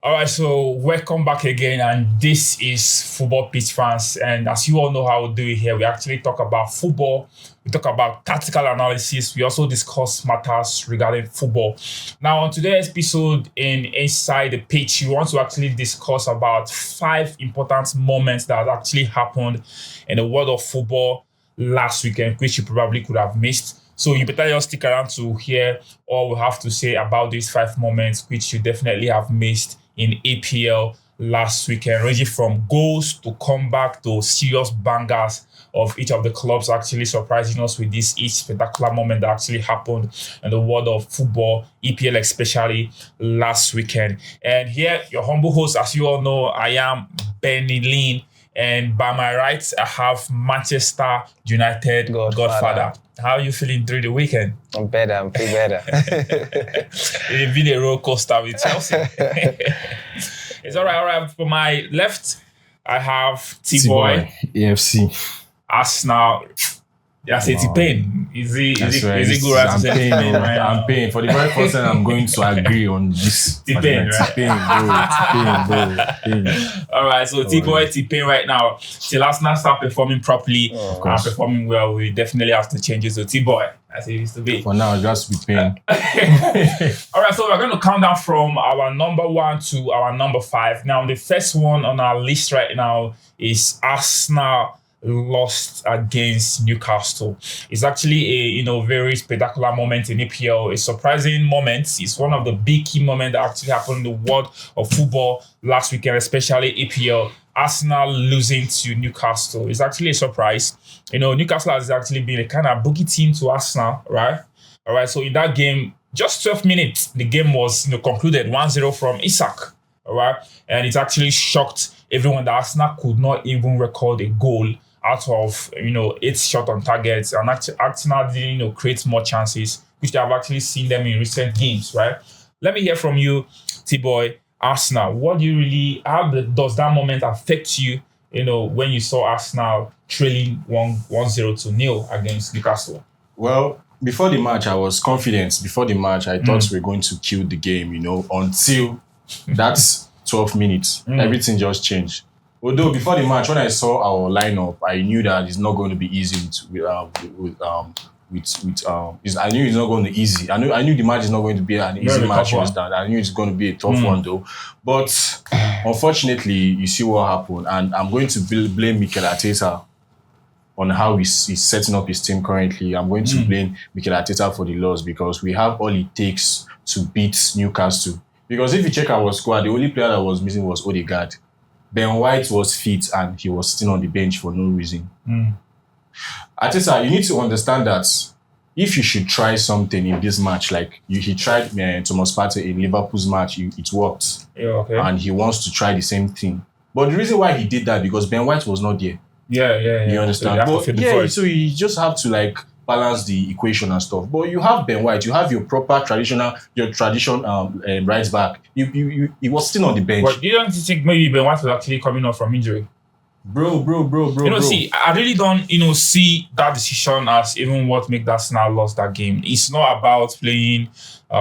All right, so welcome back again, and this is Football Pitch Fans. And as you all know how we do it here, we actually talk about football, we talk about tactical analysis, we also discuss matters regarding football. Now, on today's episode in Inside the Pitch, we want to actually discuss about 5 important moments that actually happened in the world of football last weekend, which you probably could have missed. So you better just stick around to hear all we have to say about these 5 moments, which you definitely have missed in APL last weekend, ranging from goals to comeback to serious bangers of each of the clubs, actually surprising us with this each spectacular moment that actually happened in the world of football, EPL especially last weekend. And here, your humble host, as you all know, I am Lynn, and by my right, I have Manchester United Godfather. How are you feeling through the weekend? I'm better. I'm pretty better. It's been a roller coaster with Chelsea. It's all right. For my left, I have Tboy, AFC, Arsenal. That's T-Pain. Is he good right to say T-Pain? I'm paying. For the very first time, I'm going to agree on this. T-Pain, right? T-Pain, bro. All right, so Tboy, T-Pain right now. Till Arsenal start performing properly and performing well, we definitely have to change it. So Tboy, as it used to be. For now, just be paying. All right, so we're going to count down from our number 1 to our number 5. Now, the first one on our list right now is Arsenal lost against Newcastle. It's actually a very spectacular moment in EPL, a surprising moment. It's one of the big key moments that actually happened in the world of football last weekend, especially EPL. Arsenal losing to Newcastle is actually a surprise. Newcastle has actually been a kind of boogie team to Arsenal, right? All right, so in that game, just 12 minutes, the game was concluded 1-0 from Isak, all right? And it actually shocked everyone that Arsenal could not even record a goal out of 8 shots on targets, and Arsenal didn't create more chances, which they have actually seen them in recent games, right? Let me hear from you, Tboy. Arsenal, how does that moment affect you, when you saw Arsenal trailing 1-0 to 0 against Newcastle? Well, before the match, I was confident. Before the match, I thought we were going to kill the game, until that's 12 minutes. Everything just changed. Although before the match, when I saw our lineup, I knew that it's not going to be easy I knew it's not going to be easy. I knew the match is not going to be an easy match. I knew it's going to be a tough one though. But unfortunately, you see what happened, and I'm going to blame Mikel Arteta on how he's setting up his team currently. I'm going to blame Mikel Arteta for the loss, because we have all it takes to beat Newcastle. Because if you check our squad, the only player that was missing was Odegaard. Ben White was fit and he was sitting on the bench for no reason. Arteta, you need to understand that if you should try something in this match, like he tried Thomas Partey in Liverpool's match, it worked. Yeah, okay. And he wants to try the same thing. But the reason why he did that, because Ben White was not there. Yeah. You understand? So you just have to balance the equation and stuff. But you have Ben White, you have your proper tradition right back. He was still on the bench. But you don't think maybe Ben White was actually coming off from injury? Bro. See, I really don't, see that decision as even what make Arsenal lost that game. It's not about playing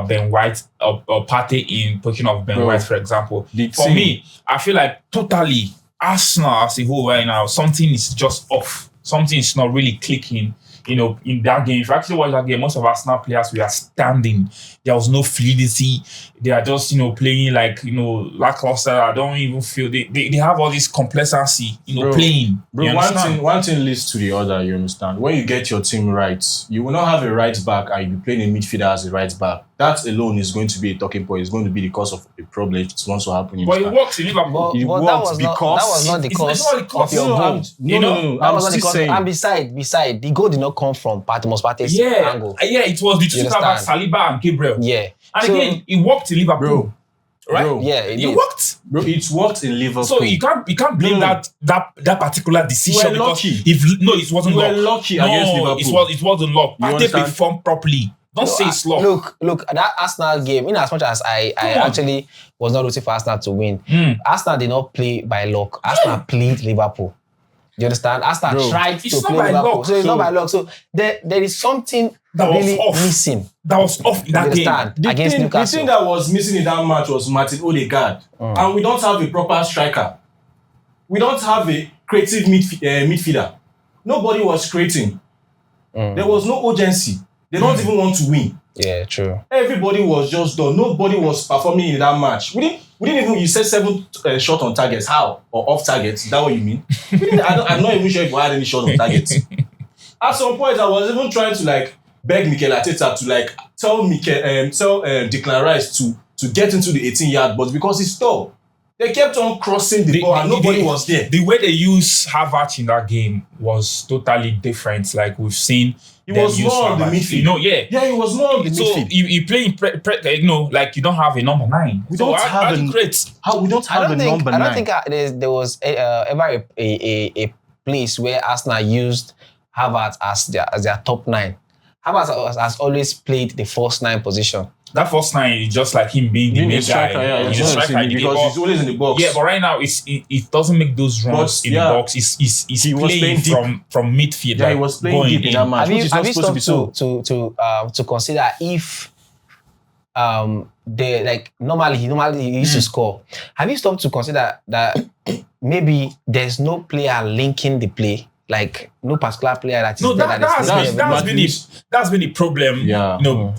Ben White or Partey in position of Ben White, for example. For me, I feel like totally Arsenal as a whole right now, something is just off. Something is not really clicking. In that game, if you actually watch that game, most of Arsenal players were standing. There was no fluidity. They are just, playing lackluster. I don't even feel they have all this complacency, playing. Bro, one thing leads to the other, you understand? When you get your team right, you will not have a right back and you'll be playing a midfielder as a right back. That alone is going to be a talking point. It's going to be the cause of a problem if it wants to happen. But it works in Liverpool. That was not the cause of your goal. No. That was not the cause. And beside, the goal did not come from Thomas Partey's angle. Yeah, it was the two about Saliba and Gabriel. Yeah. And again, it worked in Liverpool. Right? Bro, yeah, it worked. Bro, it worked in Liverpool. So you can't blame that particular decision, because it wasn't luck. Lucky against Liverpool. It wasn't luck. Partey performed properly. Don't say it's luck. Look, that Arsenal game, in as much as I actually was not rooting for Arsenal to win, Arsenal did not play by luck. Arsenal played Liverpool. You understand? Arsenal tried It's to not play by Liverpool. luck, So it's so- not by luck. So there is something That was really off. missing. That was off in that You game. understand? The Against thing Newcastle. that was missing in that match was Martin Odegaard. And we don't have a proper striker. We don't have a creative midfielder. Nobody was creating. There was no urgency. They don't even want to win. Yeah, true. Everybody was just done. Nobody was performing in that match. We didn't even. You said 7 shot on targets. How? Or off targets? Is that what you mean? I'm not even sure if we had any shot on targets. At some point, I was even trying to like beg Mikel Arteta to like tell Declan Rice to get into the 18-yard box because it's tall. They kept on crossing the ball and nobody was there. The way they used Havertz in that game was totally different. Like we've seen, He was more on the midfield. You know, yeah. Yeah, he was more on the So midfield. you play in like you don't have a number 9. We don't have a great. How we don't have a number 9. I don't think there was ever a place where Arsenal used Havertz as their top 9. Havertz has always played the first 9 position. That first 9 is just like him being the main guy. He's a striker in the because box. He's always in the box. Yeah, but right now it doesn't make those runs in the box. He was playing from midfield. Yeah, he was playing deep in that match, which is not supposed to be so. To consider if they like normally he used to score. Have you stopped to consider that maybe there's no player linking the play? Like no particular player that is no, there that's been the problem. Yeah. You know,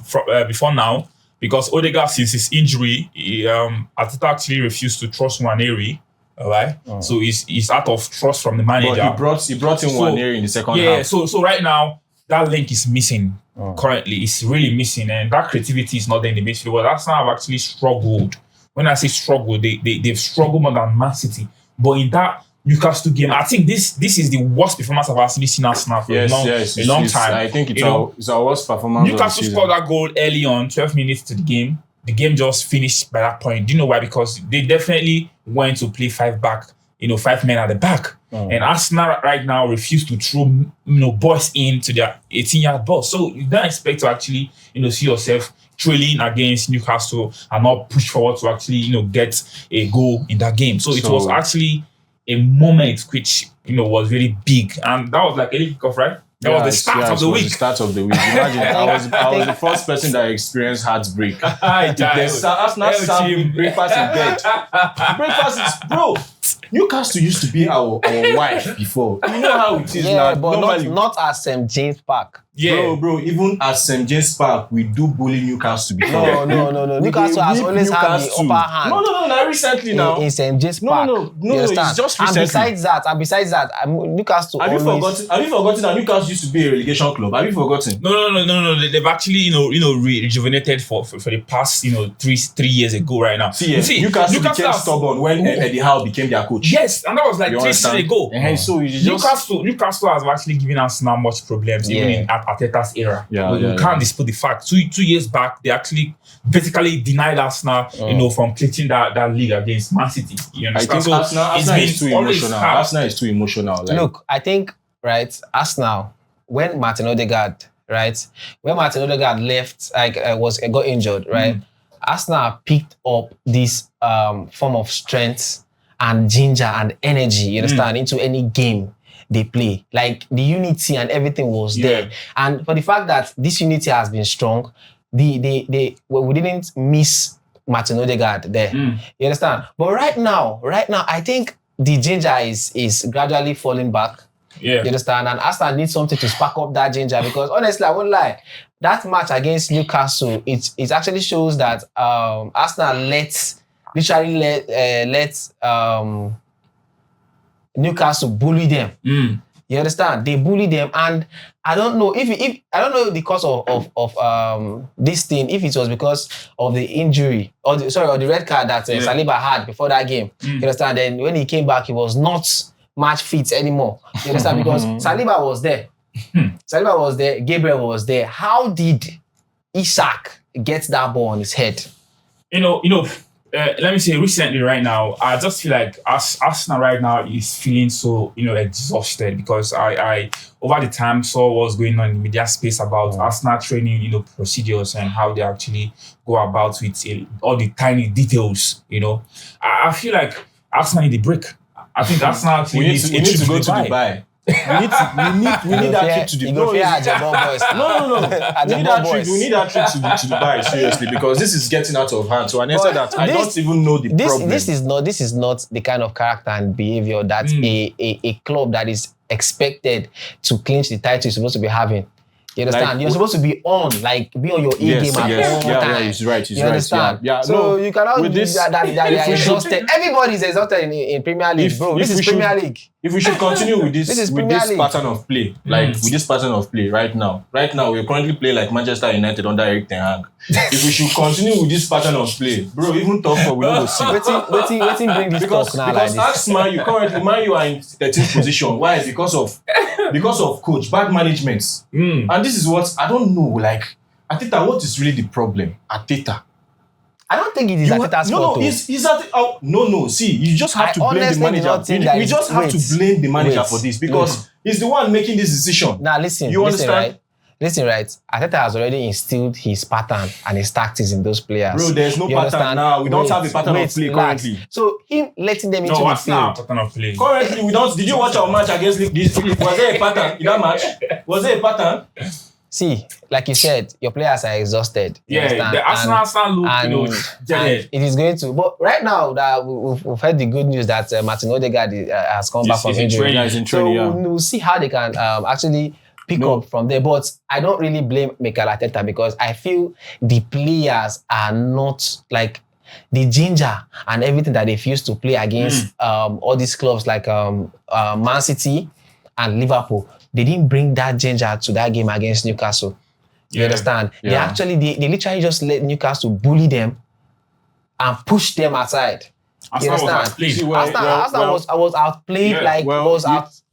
before now, because Odegaard since his injury, Arteta actually refused to trust Nwaneri. All right, so he's out of trust from the manager. But he brought in Nwaneri in the second half. Yeah, so right now that link is missing. Currently, it's really missing, and that creativity is not there in the midfield. But Arsenal have actually struggled. When I say struggle, they've struggled more than Man City. But in that Newcastle game, I think this is the worst performance I've actually seen Arsenal for a long time. I think it's our worst performance. Newcastle scored that goal early on, 12 minutes to the game. The game just finished by that point. Do you know why? Because they definitely went to play 5 back, 5 men at the back. And Arsenal right now refuse to throw boys into their 18-yard box. So you don't expect to actually see yourself trailing against Newcastle and not push forward to actually get a goal in that game. So it was actually a moment which was very big, and that was like a kickoff, right? That was the start of the week. The start of the week. Imagine, I was the first person that experienced heartbreak. Arsenal served breakfast in bed. Breakfast is, bro. Newcastle used to be our wife before. You know how it is now. But not at St. James Park. Yeah, bro. Even at St. James Park, we do bully Newcastle before. No. Newcastle has always had the upper hand. No. Not recently now. In St. James Park. No. It's just recently. And besides that, Newcastle. Have you forgotten that Newcastle used to be a relegation club? Have you forgotten? No. They've actually rejuvenated for the past 3 years ago. Right now, see, Newcastle became stubborn when Eddie Howe became their coach. Yes, and that was like 3 seasons ago. So Newcastle has actually given us now much problems even in Arteta's era. We can't dispute the fact. 2 years back, they actually basically denied Arsenal, from playing that league against Man City. You understand? I think Arsenal is too emotional. Arsenal is too emotional. Look, I think Arsenal, when Martin Odegaard left, got injured, right? Arsenal picked up this form of strength and ginger and energy, you understand, into any game they play. Like the unity and everything was there. And for the fact that this unity has been strong, we didn't miss Martin Odegaard there. You understand? But right now, I think the ginger is gradually falling back. Yeah. You understand? And Arsenal needs something to spark up that ginger, because honestly, I won't lie, that match against Newcastle, it actually shows that Arsenal let Newcastle bully them. You understand? They bully them, and I don't know if I don't know because of this thing, if it was because of the injury or the red card that Saliba had before that game. You understand? Then when he came back, he was not match fit anymore. You understand? Because Saliba was there. Saliba was there. Gabriel was there. How did Isak get that ball on his head? Let me say recently right now, I just feel like Arsenal right now is feeling so, exhausted, because I over the time saw what's going on in the media space about Arsenal training, procedures and how they actually go about with all the tiny details, I feel like Arsenal need a break. I think Arsenal actually We need needs to, a trip to go to Dubai. Dubai. We need that trip to You Dubai. go fear Ajabo boys. No. We need that trip. We need that trip to Dubai seriously because this is getting out of hand. So I said that I don't even know the problem. This is not the kind of character and behavior that a club that is expected to clinch the title is supposed to be having. You understand? Like, you're supposed to be on, like be on your A game at all time. He's right. He's you right. understand? Yeah. So No, you cannot with do this, that they are exhausted. Everybody's exhausted in Premier League, bro. This is Premier League. If we should continue with This is with Premier this League. pattern of play, with this pattern of play right now, we're currently playing like Manchester United under Eric Ten Hag. If we should continue with this pattern of play, bro, even top four we don't go see. Waiting bring this talk now like Because this. ask Man U currently, Man U are in 13th position. Why? Because of coach, bad management. And this is what I don't know. Like, Ateta, what is really the problem? Ateta. I don't think it is Ateta's fault. No. See, you just have to blame the manager. We just have to blame the manager for this because he's the one making this decision. Now listen, you understand? Right? Listen, right? Ateta has already instilled his pattern and his tactics in those players. Bro, there's no pattern now. We don't have a pattern of play currently. So him letting them into the field. Pattern of play. Currently, we don't. Did you watch our match against this? Was there a pattern in that match? Was there a pattern? See, like you said, your players are exhausted. Yeah, the Arsenal look, and it is going to. But right now, that we've heard the good news that Martin Odegaard has come back from injury. So we'll see how they can actually pick up from there. But I don't really blame Mikel Arteta because I feel the players are not like the ginger and everything that they've used to play against all these clubs like Man City and Liverpool. They didn't bring that ginger to that game against Newcastle. You understand? Yeah. They literally just let Newcastle bully them and push them aside. You understand? Arsenal was outplayed,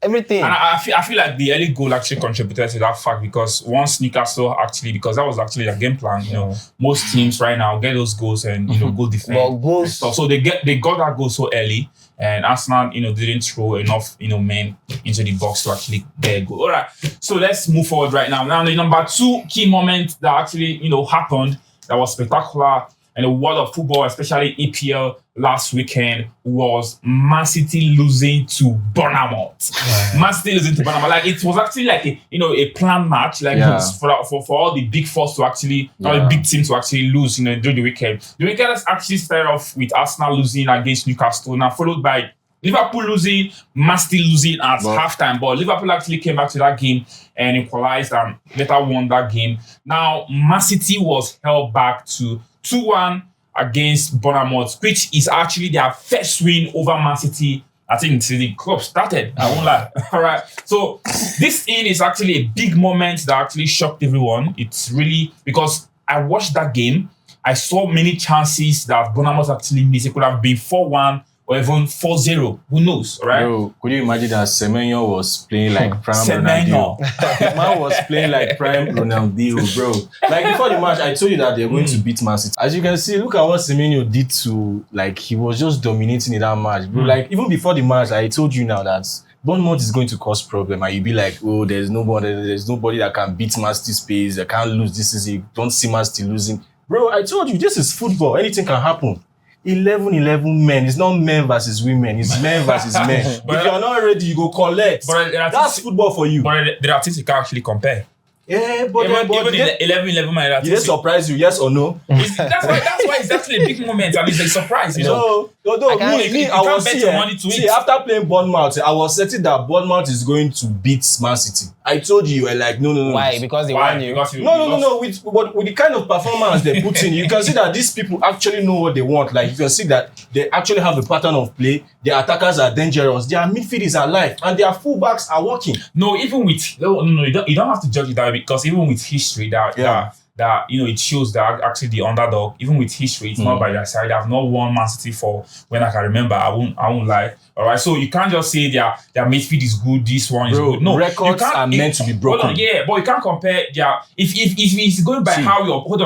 everything. And I feel like the early goal actually contributed to that fact because once Newcastle because that was actually their game plan. You know, most teams right now get those goals and go defend. But goals, so they got that goal so early, and Arsenal didn't throw enough men into the box to actually get a goal. All right, so let's move forward right now. Now the number 2 key moment that actually happened that was spectacular in the world of football, especially EPL last weekend, was Man City losing to Bournemouth. Man City losing to Bournemouth. Like it was actually like a planned match, for all the big fours to actually, all the big teams to actually lose, during the weekend. The weekend actually started off with Arsenal losing against Newcastle, now followed by Liverpool losing, Man City losing at halftime. But Liverpool actually came back to that game and equalized and later won that game. Now Man City was held back to 2-1 against Bournemouth, which is actually their first win over Man City, I think, since the club started. I won't lie. All right. So this is actually a big moment that actually shocked everyone. It's really because I watched that game. I saw many chances that Bournemouth actually missed. It could have been 4-1 or even 4-0. Who knows, right? Bro, could you imagine that Semenyo was playing like prime Ronaldinho? The man was playing like prime Ronaldinho, bro. Like before the match, I told you that they're going to beat Man City. As you can see, look at what Semenyo did to, like, he was just dominating in that match, bro. Like, even before the match, I told you now that Bournemouth is going to cause problem, and you'll be like, oh, there's nobody that can beat Man City's pace, they can't lose this season. Don't see Man City losing. Bro, I told you, this is football. Anything can happen. 11 men. It's not men versus women. It's men versus men. If you're not ready, you go collect. That's football for you. But there are things you can't actually compare. Yeah, but even the 11 man. Did they surprise you? Yes or no? That's why it's actually a big moment and it's a surprise. No, I was see, after playing Bournemouth, I was certain that Bournemouth is going to beat Man City. I told you, like, no. Why? Because they won you. No. With the kind of performance they put in, you can see that these people actually know what they want. Like, you can see that they actually have a pattern of play. Their attackers are dangerous. Their midfielders are alive, and their fullbacks are working. No, even with you don't have to judge it that way because even with history that it shows that actually the underdog, even with history, it's not by their side. I've not won Man City for when I can remember. I won't lie. All right, so you can't just say their midfield is good. This one is good. No, records are meant to be broken. But you can't compare. If it's going by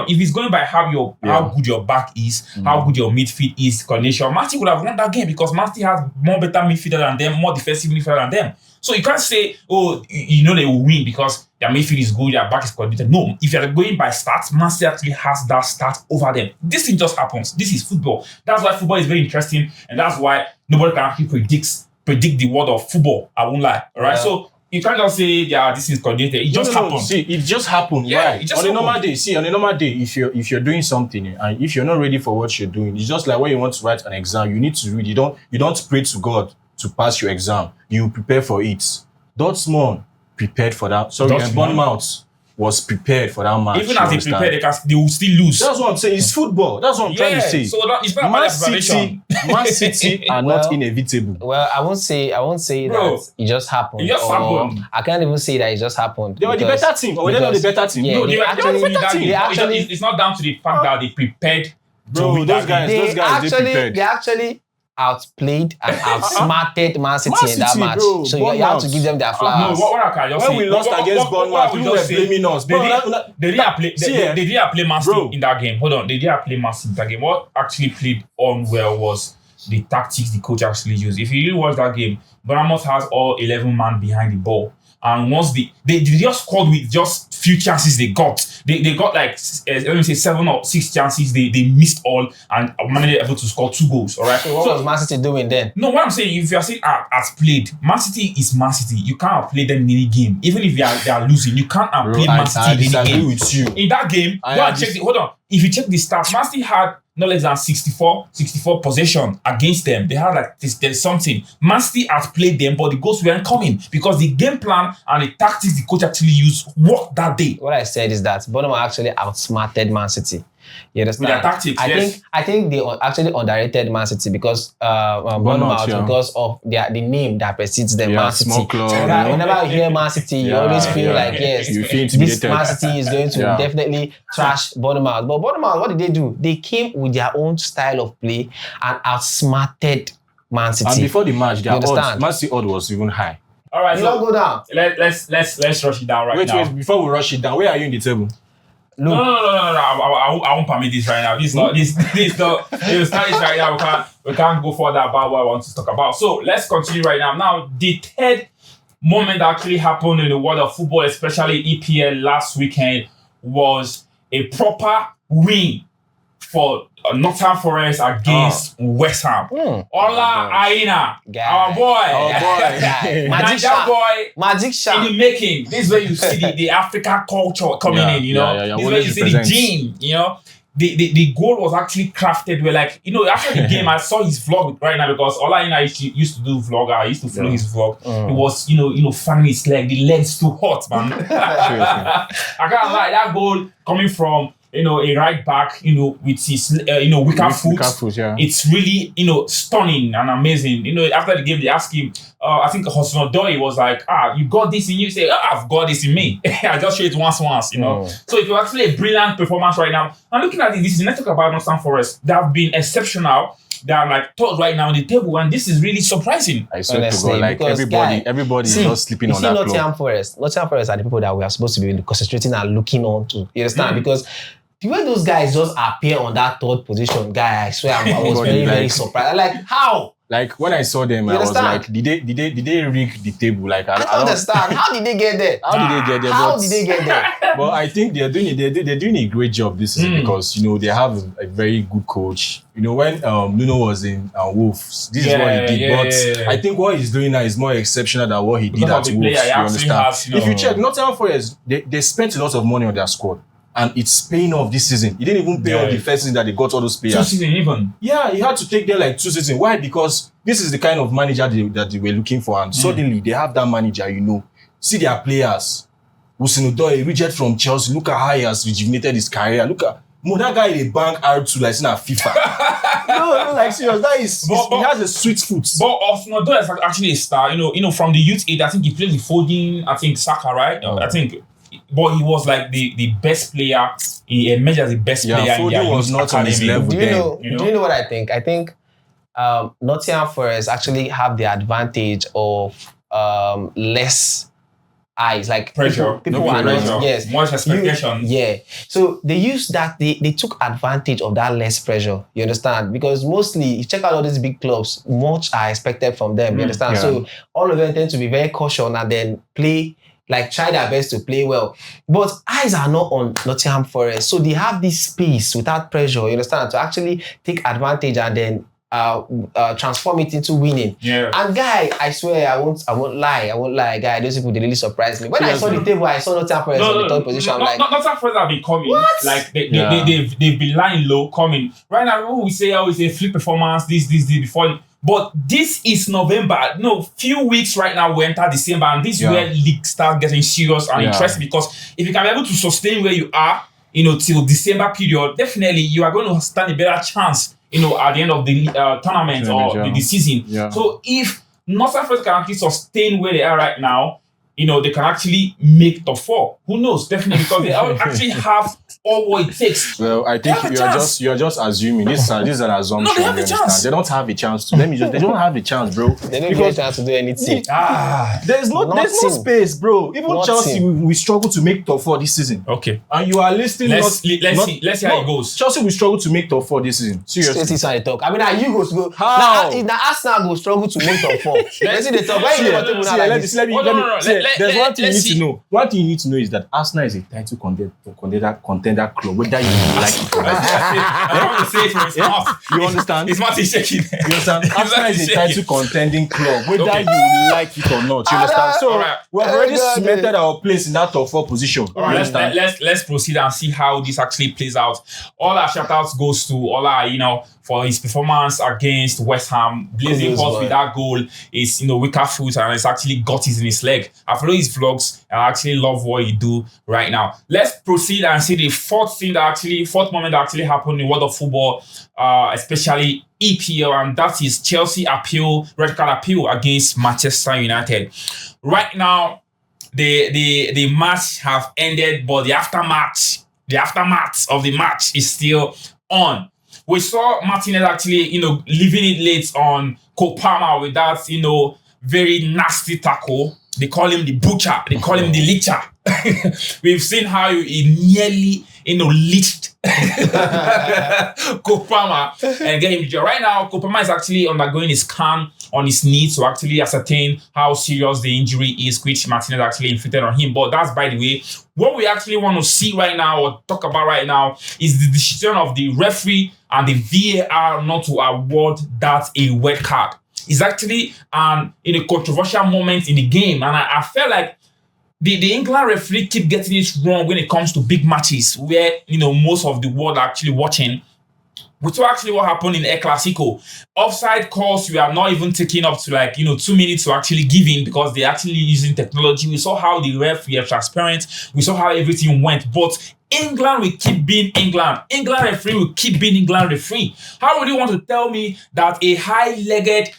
if it's going by how good your back is, how good your midfield is, coordination, Man City would have won that game because Man City has more better midfielder than them, more defensive midfielder than them. So you can't say, they will win because their midfield is good, their back is coordinated. No, if you're going by stats, Man City actually has that stat over them. This thing just happens. This is football. That's why football is very interesting, and that's why nobody can actually predict predict the world of football. I won't lie. All right, so you can't just say this is coordinated. It just happened. See, it just happened. Yeah, right? it just on a normal day. See, on a normal day, if you're doing something and if you're not ready for what you're doing, it's just like when you want to write an exam. You need to read. You don't pray to God to pass your exam. You prepare for it. Dortmund prepared for that. Sorry, Bournemouth was prepared for that match. Even as they prepared, they will still lose. That's what I'm saying. It's football. That's what I'm trying to say. So it's not about preparation. Man City are not inevitable. Well, I won't say that it just happened. It just happened. I can't even say that it just happened. They were the better team. Or they're not the better team. Yeah, No, they were the better team. It's not down to the fact that they prepared. Bro, those guys, they prepared. They actually outplayed and outsmarted Man City in that match. Bro, so you have to give them their flowers. No, what I can just when we lost against Bournemouth, people were blaming us. They didn't play Man City in that game. Hold on, they didn't play Man City in that game. What actually played on well was the tactics the coach actually used. If you really watch that game, Bournemouth has all 11 men behind the ball. And once they just scored with just few chances they got. They got like, let me say 7 or 6 chances. They missed all and managed able to score 2 goals. All right. So what was Man City doing then? No, what I'm saying, if you are saying as played, Man City is Man City. You can't play them in any game. Even if they are losing, you can't play Man City in any game. With you. In that game, go and check hold on. If you check the stats, Man City had no less than 64 possession against them. They had like there's something. Man City outplayed them, but the goals weren't coming because the game plan and the tactics the coach actually used worked that day. What I said is that Bournemouth actually outsmarted Man City. You understand? With their tactics, I think they actually underrated Man City because Bournemouth because of the name that precedes them, Man City. Small club, whenever you hear Man City, you always feel like this Man City is going to definitely trash Bournemouth. But Bournemouth, what did they do? They came with their own style of play and outsmarted Man City. And before the match, their odds, Man City odd was even high. All right, you don't go down. Let's rush it down now. Wait, before we rush it down, where are you in the table? No. I won't permit this right now. This not. If we start this right now, we can't go further about what I want to talk about. So let's continue right now. Now, the third moment that actually happened in the world of football, especially EPL last weekend, was a proper win for Nottingham Forest against West Ham. Ola Aina, our boy, Magic Shot in the making. This is where you see the African culture coming in. You know, this is where you see the gene. You know, the goal was actually crafted. We're like, you know, after the game, I saw his vlog right now because Ola Aina used to do vlog. I used to follow his vlog. It was, you know, fanning his leg. The leg's too hot, man. I can't lie. That goal coming from, you know, a right back, you know, with his, weaker foot. It's really, you know, stunning and amazing. You know, after the game, they asked him, I think Hudson-Odoi was like, you got this in you? Say, I've got this in me. I just showed it once, you know. So it was actually a brilliant performance right now. And looking at this, let's talk about Nottingham Forest. They have been exceptional. They are like third right now on the table, and this is really surprising. I swear to God, like everybody is not sleeping on that club. Nottingham Forest are the people that we are supposed to be concentrating and looking on to. You understand? Because the way those guys just appear on that third position, guy, I swear I was very, very surprised. Like, how? Like when I saw them, I was like, did they rig the table? Like I don't understand. How did they get there? How did they get there? But I think they're doing a great job this season because you know they have a very good coach. You know when Nuno was in Wolves, this is what he did. But I think what he's doing now is more exceptional than what he did at Wolves. You understand? If you check, Nottingham Forest, they spent a lot of money on their squad. And it's paying off this season. He didn't even pay off the first season that they got all those players. 2 seasons even. Yeah, he had to take them like 2 seasons. Why? Because this is the kind of manager that they were looking for. And suddenly they have that manager, you know. See their players. Hudson-Odoi, reject from Chelsea. Look at how he has rejuvenated his career. Look at that guy in a bank R2 like in a FIFA. no, like serious. That is he has a sweet foot. But Hudson-Odoi is actually a star. You know, from the youth age, I think he played with Foden, I think Saka, right? I think. But he was like the best player. He emerged as the best player. Foden was not on his level. Do you know what I think? I think Nottingham Forest actually have the advantage of less eyes, like pressure. People are not, much expectation. So they used that. They took advantage of that less pressure. You understand? Because mostly, you check out all these big clubs, much are expected from them. You understand? So all of them tend to be very cautious and then play. Like try their best to play well. But eyes are not on Nottingham Forest. So they have this space without pressure, you understand, to actually take advantage and then transform it into winning. Yeah. And guy, I swear, I won't lie, guy. Those people, they really surprised me. When I saw the table, I saw Nottingham Forest on the third position. I'm like, Nottingham Forest have been coming. What? Like they've been lying low, coming. Right now, we say always a flip performance, this before. But this is November. No, few weeks right now we enter December, and this is where league start getting serious and interesting, because if you can be able to sustain where you are, till December period, definitely you are going to stand a better chance, at the end of the tournament or the season. Yeah. So if Nottingham Forest can actually sustain where they are right now, they can actually make top 4. Who knows? Definitely, because they actually have all what it takes. Well, I think you're just assuming this is an assumption. No, they have a chance. They don't have a chance to. They don't have a chance, bro. They don't get a chance to do anything. There's no space, bro. Even Chelsea, we struggle to make top 4 this season. Okay. And you are listing. Let's see how it goes. Chelsea will struggle to make top 4 this season. Seriously. This is how they talk. I mean, you go. How? Now Arsenal go struggle to make top 4. Let's see the talk. Why you table now like this? There's one thing you need to know. One thing you need to know is that Arsenal is a title contender club, whether you like it or not. I don't want to say it from his mouth. You understand? His mouth is shaking. You understand? Arsenal is a title contending club, whether you like it or not. You understand? So we have already cemented our place in that top 4 position. All right, let's proceed and see how this actually plays out. All our shout-outs goes to Ola, for his performance against West Ham. Blazing hot with that goal is, weaker foot, and it's actually got it in his leg. I follow his vlogs, and I actually love what he do right now. Let's proceed and see the fourth moment that actually happened in the world of football, especially EPL, and that is Chelsea red card appeal against Manchester United. Right now, the match have ended, but the aftermath of the match is still on. We saw Martinez actually, leaving it late on Kopama with that, very nasty tackle. They call him the butcher. They call him the licher. We've seen how he nearly, leached Kopama and get him injured. Right now, Kopama is actually undergoing a scan on his knee to actually ascertain how serious the injury is, which Martinez actually inflicted on him. But that's by the way. What we actually want to see right now or talk about right now is the decision of the referee and the VAR not to award that a red card. It's actually in a controversial moment in the game, and I felt like the England referee keep getting it wrong when it comes to big matches where most of the world are actually watching. We saw actually what happened in El Clasico. Offside calls, we are not even taking up to 2 minutes to actually give in because they're actually using technology. We saw how the referee are transparent. We saw how everything went. But England will keep being England. England referee will keep being England referee. How would you want to tell me that a high-legged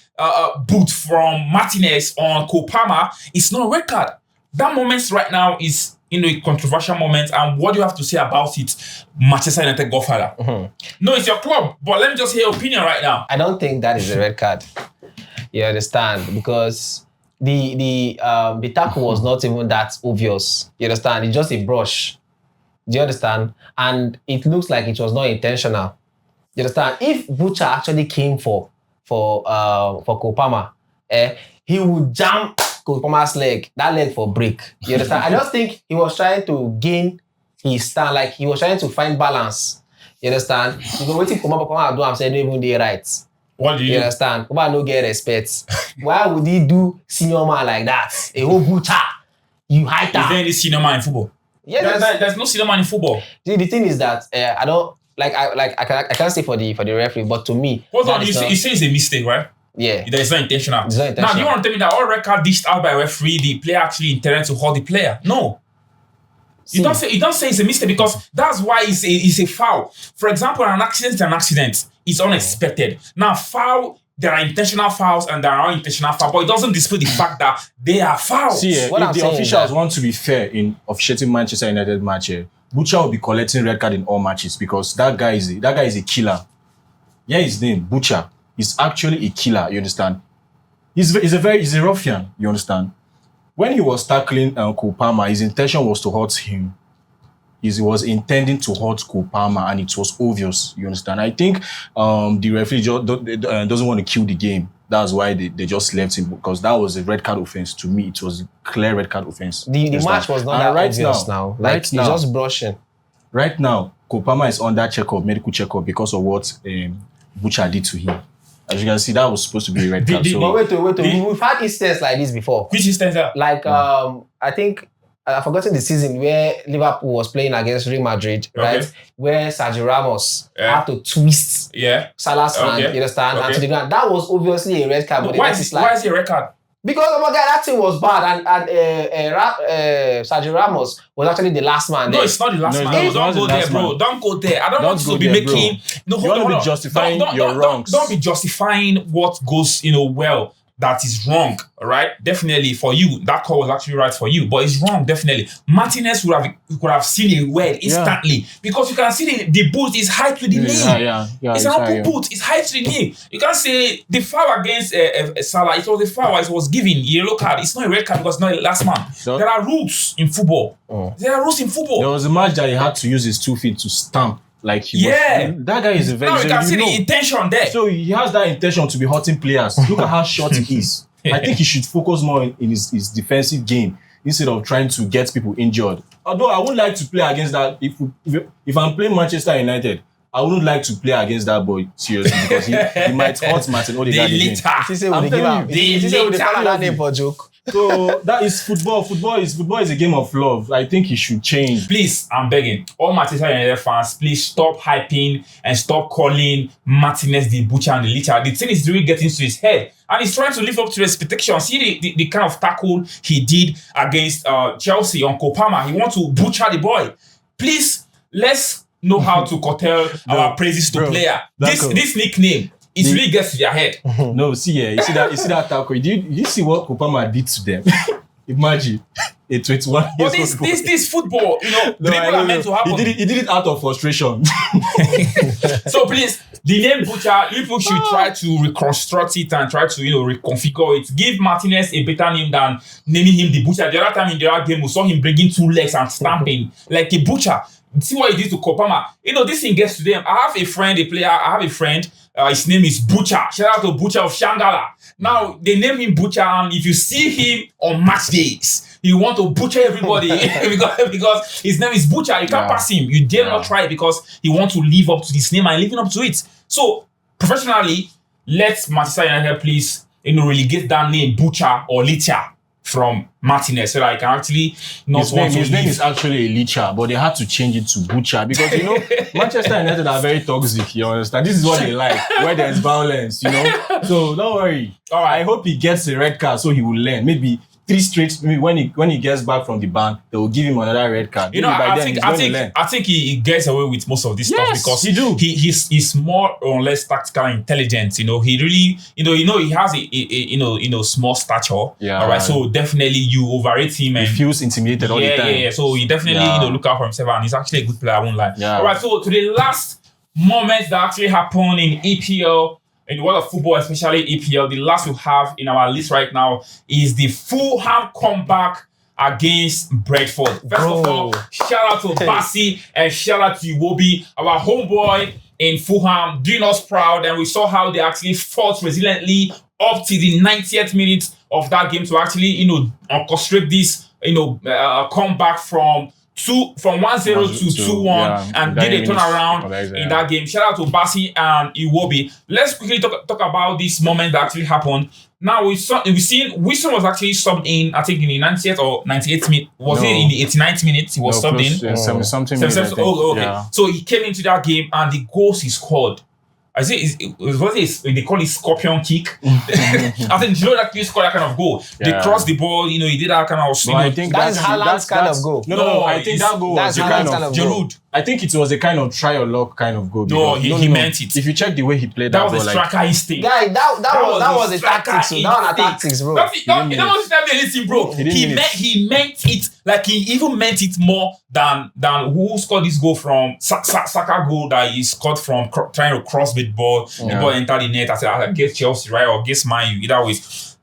boot from Martinez on Kopama is not a red card? That moment right now is a controversial moment, and what do you have to say about it, Manchester United godfather? Mm-hmm. No, it's your club, but let me just hear your opinion right now. I don't think that is a red card. You understand? Because the tackle was not even that obvious. You understand? It's just a brush. Do you understand? And it looks like it was not intentional. You understand? If Butcher actually came for Kopama, he would jam Kopama's that leg for break. You understand? I just think he was trying to gain his stand, like he was trying to find balance. You understand? Because waiting for Kopama do, I'm saying even they right. What do you understand? Kopama no get respect. Why would he do senior man like that? A whole Butcher, you hide that. Is there any senior man in football? Yeah, there's no senior man in football. See, the thing is that I don't I can't say for the referee, but to me, hold on, you say it's a mistake, right? Yeah. That is not intentional. It's not intentional. Now, do you want to tell me that all record dished out by a referee, the player actually intended to hold the player? No. You don't say it's a mistake, because that's why it's a foul. For example, an accident is an accident. It's unexpected. Now, foul, there are intentional fouls and there are unintentional fouls, but it doesn't dispute the fact that they are fouls. See, if the officials want to be fair in officiating Manchester United match, Butcher will be collecting red card in all matches, because that guy is a killer. Yeah, his name, Butcher. He's actually a killer, you understand? He's a ruffian, you understand? When he was tackling Kopama, his intention was to hurt him. He was intending to hurt Kopama, and it was obvious, you understand? I think the referee doesn't want to kill the game. That's why they just left him, because that was a red card offense. To me, it was a clear red card offense. The match was not that obvious now. Like, he's just brushing. Right now, Kopama is under medical checkup, because of what Butcher did to him. As you can see, that was supposed to be a red card. But wait, we've had instances like this before. Which instance? Like, I think I've forgotten the season where Liverpool was playing against Real Madrid, right? Where Sergio Ramos had to twist Salah's hand, you understand, and to the ground. That was obviously a red card. But why is it a red card? Because that thing was bad, and Sergio Ramos was actually the last man. No, it's not the last man. Don't go there, bro. Don't go there. I don't want to be making. No, you want to be justifying your wrongs. Don't be justifying what goes, well. That is wrong, all right? Definitely for you, that call was actually right for you, but it's wrong, definitely. Martinez could have seen a red instantly because you can see the boot is high to the knee. It's an open boot, it's high to the knee. You can't say the foul against Salah, it was a foul, it was given yellow card. It's not a red card because it's not a last man. There are rules in football. There are rules in football. There was a match that he had to use his 2 feet to stamp. Like he was, that guy is a very. Now you can see the intention there. So he has that intention to be hurting players. Look at how short he is. I think he should focus more in his defensive game instead of trying to get people injured. Although I would like to play against that. If I'm playing Manchester United, I wouldn't like to play against that boy seriously because he might hurt Martin Odegaard again. That name for joke. So that is football. Football is a game of love. I think he should change. Please, I'm begging all Manchester United fans, please stop hyping and stop calling Martinez the butcher and the litter. The thing is really getting to his head. And he's trying to live up to expectations. See the kind of tackle he did against Chelsea on Kopama. He wants to butcher the boy. Please, let's know how to curtail our praises to player. This nickname, it really gets to their head. No, you see that tackle. Did you see what Kopama did to them? Imagine a 21 years old. But this football, dribble are meant to happen. He did it out of frustration. So please, the name Butcher, people should try to reconstruct it and try to reconfigure it. Give Martinez a better name than naming him the Butcher. The other time in the other game, we saw him bringing 2 legs and stamping like a butcher. See what he did to Kopama. This thing gets to them. I have a friend, his name is Butcher. Shout out to Butcher of Shangala. Now, they name him Butcher, and if you see him on match days, you want to butcher everybody because his name is Butcher. You can't pass him. You dare not try it because he wants to live up to this name and living up to it. So, professionally, let Manchester United please, relegate that name Butcher or Licha from Martinez so that I can actually not his name is actually Licha, but they had to change it to Butcher because Manchester United are very toxic, you understand? This is what they like, where there's violence, So don't worry. All right. I hope he gets a red card so he will learn. Maybe 3 straight. Maybe when he gets back from the ban, they will give him another red card. I think he gets away with most of this stuff because he's more or less tactical intelligence. He really, he has a small stature. Yeah. All right. So definitely you overrate him and he feels intimidated all the time. Yeah. So he definitely look out for himself and he's actually a good player. I won't lie. Yeah. All right. So to the last moments that actually happened in EPL. In the world of football, especially EPL, the last we have in our list right now is the Fulham comeback against Brentford. First of all, shout out to Bassi and shout out to Iwobi, our homeboy in Fulham, doing us proud. And we saw how they actually fought resiliently up to the 90th minute of that game to actually, orchestrate this, comeback from 1-0 to 2-1 and did a turnaround in that game. Shout out to Bassi and Iwobi. Let's quickly talk about this moment that actually happened. Now we've seen Wilson was actually subbed in, I think in the 90th or 98th minute. Was it in the 89th minute? He was subbed in. 70-something minutes. Oh, okay. Yeah. So he came into that game and the goals he scored. I say they call it scorpion kick. I think that you scored that kind of goal. They crossed the ball, he did that kind of. I think that's Haaland's kind of goal. No, I think that goal was a kind of Giroud. I think it was a kind of try or luck kind of goal. No, he meant it. If you check the way he played that was a striker instinct. Guy, that was a tactics. That was a tactics, bro. That was anything, bro. He meant it. Like he even meant it more than who scored this goal from Saka goal that he scored from trying to cross with ball. The ball entered the net. I said against Chelsea, right, or against Man U. Either way,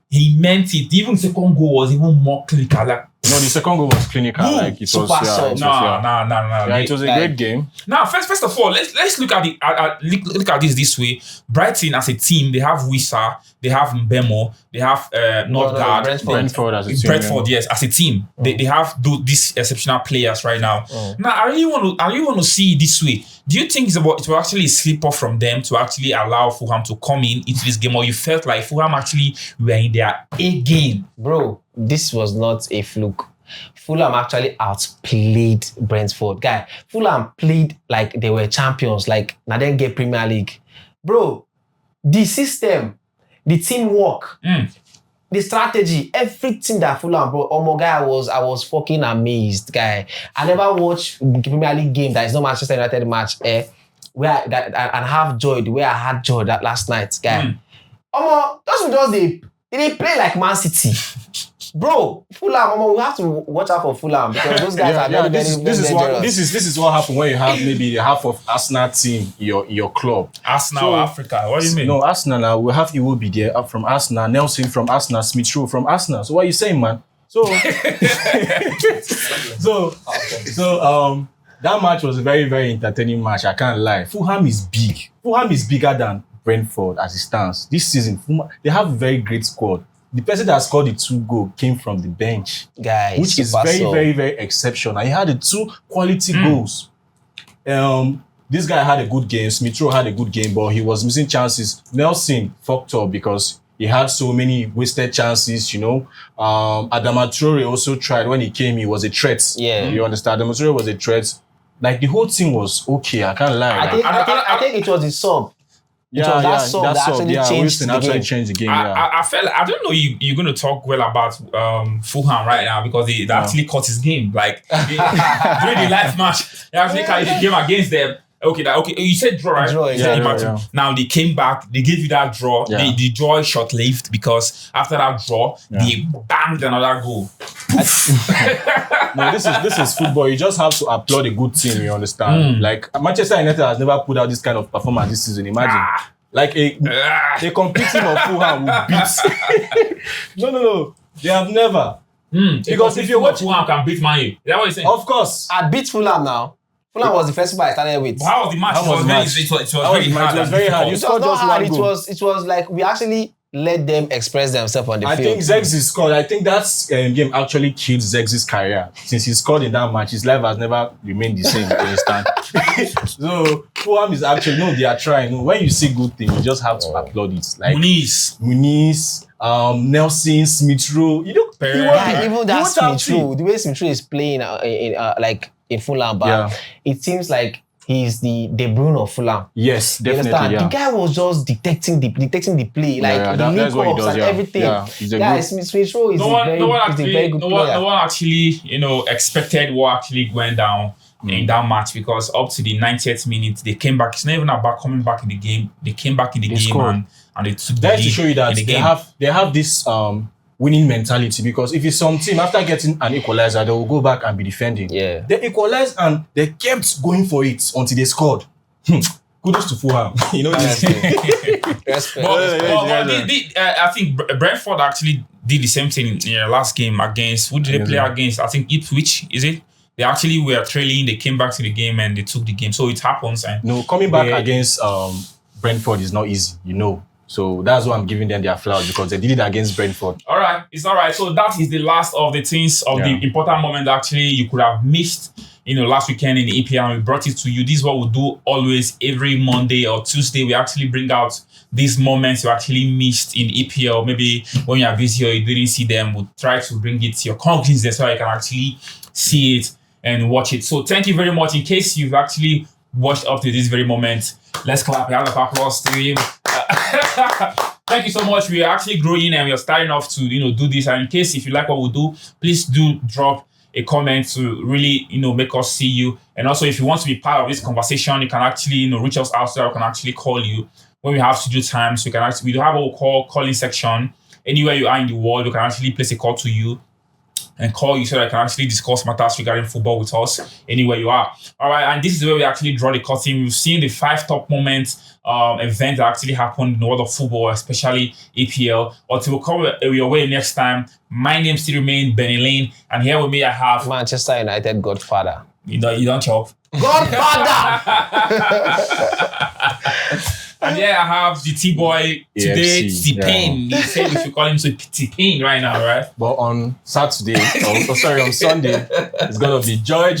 he meant it. Even the second goal was even more clinical. Like No, the second goal was clinical. Boom. Like it was. Super soft. No. Yeah, it was a great game. Now, first of all, let's look at look at this way. Brighton as a team, they have Wissa, they have Mbemo, they have Nordgaard, Brentford as a team. Brentford, yes, as a team, they have these exceptional players right now. Now, I really want to see it this way. Do you think it will actually slip off from them to actually allow Fulham to come into this game, or you felt like Fulham actually were in their A game? Bro, this was not a fluke. Fulham actually outplayed Brentford. Guy, Fulham played like they were champions, like now then get Premier League. Bro, the system, the teamwork, the strategy, everything that Fulham brought. Oh my guy, I was fucking amazed, guy. I never watched Premier League game that is not Manchester United match, where and have joy the way I had joy that last night, guy. They play like Man City. Bro, Fulham, we have to watch out for Fulham because those guys are very dangerous. This is what happened when you have maybe the half of Arsenal team in your club. Arsenal, Africa. What do you mean? No, Arsenal now. We have Iwobi there up from Arsenal, Nelson from Arsenal, Smith Rowe from Arsenal. So what are you saying, man? So that match was a very, very entertaining match. I can't lie. Fulham is big. Fulham is bigger than Brentford as it stands. This season, Fulham, they have a very great squad. The person that scored the 2 goals came from the bench, guys, which is very, very, very exceptional. He had the 2 quality goals. This guy had a good game. Smith Rowe had a good game, but he was missing chances. Nelson fucked up because he had so many wasted chances, you know. Adama Traore also tried. When he came, he was a threat. Yeah. You understand? Adama Traore was a threat. Like, the whole team was okay. I can't lie. I think it was the sub. That sub that actually changed the game. Changed the game. I felt I don't know you're going to talk well about Fulham right now because they actually caught his game. Like during the last match, they actually caught the game against them. Okay. You said draw, right? Draw, yeah. Now they came back. They gave you that draw. Yeah. The draw is short-lived because after that draw, they banged another goal. No, this is football. You just have to applaud a good team. You understand? Like Manchester United has never put out this kind of performance this season. Imagine, like a complete team of Fulham will beat. No, they have never. Because if you watch Fulham can beat Man U, is that what you're saying? Of course, I beat Fulham now. Fulham was the first one I started with. How was the match? It was very hard. You scored just one goal. It was like we actually let them express themselves on the field. I think Zexi scored. I think that game actually killed Zexi's career. Since he scored in that match, his life has never remained the same. You understand? So Fulham is actually they are trying. When you see good things, you just have to applaud it. Like Muniz, Nelson, Smith Rowe. You know, even that Smith Rowe, the way Smith Rowe is playing in Fulham, but it seems like he's the De Bruyne of Fulham. Yes, definitely. The guy was just detecting the play, like the link-ups and everything. Yeah, Smith Rowe is a very good player. No one actually, expected what actually went down in that match because up to the 90th minute they came back. It's not even about coming back in the game. They came back in the game and they took the lead. To show you that they have this winning mentality because if it's some team after getting an equalizer, they will go back and be defending. Yeah. They equalized and they kept going for it until they scored. Kudos to Fulham. Respect. I think Brentford actually did the same thing in their last game against. Who did they play against? I think Ipswich. Is it? They actually were trailing. They came back to the game and they took the game. So it happens. And coming back against Brentford is not easy. So that's why I'm giving them their flowers because they did it against Brentford. All right, it's all right. So that is the last of the things of the important moment actually you could have missed. Last weekend in the EPL, and we brought it to you. This is what we do always every Monday or Tuesday. We actually bring out these moments you actually missed in the EPL. Maybe when you are busy or you didn't see them, we'll try to bring it to your conclusions so you can actually see it and watch it. So thank you very much. In case you've actually watched up to this very moment, let's clap. A round of applause to him. Thank you so much. We are actually growing and we are starting off to do this. And in case if you like what we do, please do drop a comment to really make us see you. And also if you want to be part of this conversation, you can actually reach us out so I can actually call you when we have studio time. So we do have what we call calling section. Anywhere you are in the world, we can actually place a call to you. and call you so that I can actually discuss matters regarding football with us anywhere you are. All right, and this is where we actually draw the curtain. We've seen the 5 top moments, event that actually happened in the world of football, especially EPL. Until we come your way next time, my name still remains Lynn, and here with me I have Manchester United godfather. You don't chop. Godfather! And yeah, I have the Tboy today, T-Pain. He said we should call him T-Pain right now, right? But on Saturday, on Sunday, it's gonna be joy.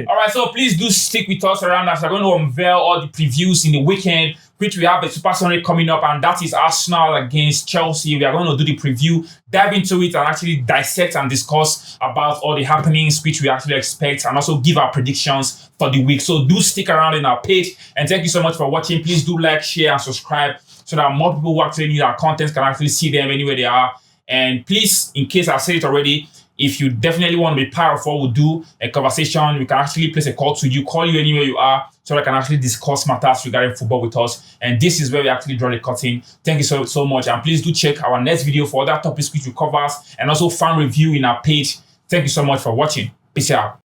All right, so please do stick with us around us. We're going to unveil all the previews in the weekend, which we have a Super Sunday coming up, and that is Arsenal against Chelsea. We are going to do the preview, dive into it, and actually dissect and discuss about all the happenings which we actually expect, and also give our predictions for the week. So do stick around in our page, and thank you so much for watching. Please do like, share, and subscribe so that more people who actually need our content can actually see them anywhere they are. And please, in case I said it already, if you definitely want to be part of what we do, a conversation, we can actually place a call to you, call you anywhere you are, so that I can actually discuss matters regarding football with us. And this is where we actually draw the curtain. Thank you so much. And please do check our next video for other topics which we cover, and also fan review in our page. Thank you so much for watching. Peace out.